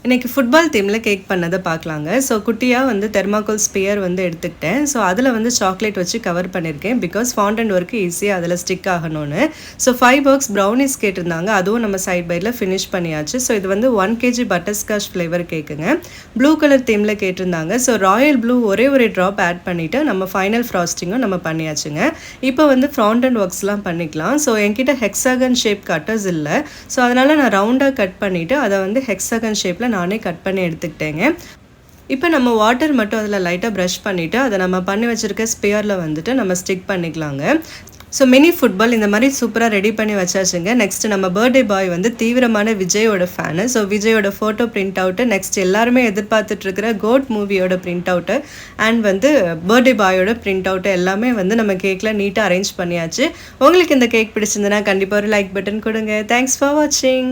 இன்னைக்கு football தீமில் cake பண்ணதை பார்க்கலாங்க. ஸோ குட்டியாக வந்து தெர்மாக்கோல் ஸ்பியர் வந்து எடுத்துக்கிட்டேன். ஸோ அதில் வந்து சாக்லேட் வச்சு கவர் பண்ணியிருக்கேன். பிகாஸ் ஃபாண்டன்ட் ஒர்க்கு ஈஸியாக அதில் ஸ்டிக் ஆகணும்னு. ஸோ 5 பாக்ஸ் ப்ரௌனிஸ் கேட்டிருந்தாங்க. அதுவும் நம்ம சைட் பைடில் ஃபினிஷ் பண்ணியாச்சு. ஸோ இது வந்து 1 kg பட்டர்ஸ்காட்ச் ஃப்ளேவர் கேக்குங்க. ப்ளூ கலர் தீமில் கேட்டிருந்தாங்க. ஸோ ராயல் ப்ளூ ஒரே ஒரு ட்ராப் ஆட் பண்ணிவிட்டு நம்ம ஃபைனல் ஃப்ராஸ்டிங்கும் நம்ம பண்ணியாச்சுங்க. இப்போ வந்து ஃபாண்டன்ட் ஒர்க்ஸ்லாம் பண்ணிக்கலாம். ஸோ என்கிட்ட ஹெக்ஸாகன் ஷேப் கட்டர்ஸ் இல்லை. ஸோ அதனால் நான் ரவுண்டாக கட் பண்ணிவிட்டு அதை வந்து ஹெக்ஸாகன் ஷேப்பில் நானே கட் பண்ணி எடுத்துக்கிட்டேங்க. இப்போ நம்ம வாட்டர் மட்டும் அதில் லைட்டாக ப்ரஷ் பண்ணிவிட்டு அதை நம்ம பண்ணி வச்சுருக்க ஸ்பியரில் வந்துட்டு நம்ம ஸ்டிக் பண்ணிக்கலாங்க. ஸோ மினி ஃபுட்பால் இந்த மாதிரி சூப்பராக ரெடி பண்ணி வச்சாச்சுங்க. நெக்ஸ்ட் நம்ம பர்த்டே பாய் வந்து தீவிரமான விஜயோட ஃபேனு. ஸோ விஜயோட ஃபோட்டோ பிரிண்ட் அவுட்டு, நெக்ஸ்ட் எல்லாருமே எதிர்பார்த்துட்ருக்கிற கோட் மூவியோட பிரிண்ட் அவுட்டு அண்ட் வந்து பர்த்டே பாயோட பிரிண்ட் அவுட்டு எல்லாமே வந்து நம்ம கேக்கில் நீட்டாக அரேஞ்ச் பண்ணியாச்சு. உங்களுக்கு இந்த கேக் பிடிச்சிருந்ததுன்னா கண்டிப்பாக ஒரு லைக் பட்டன் கொடுங்க. தேங்க்ஸ் ஃபார் வாட்சிங்.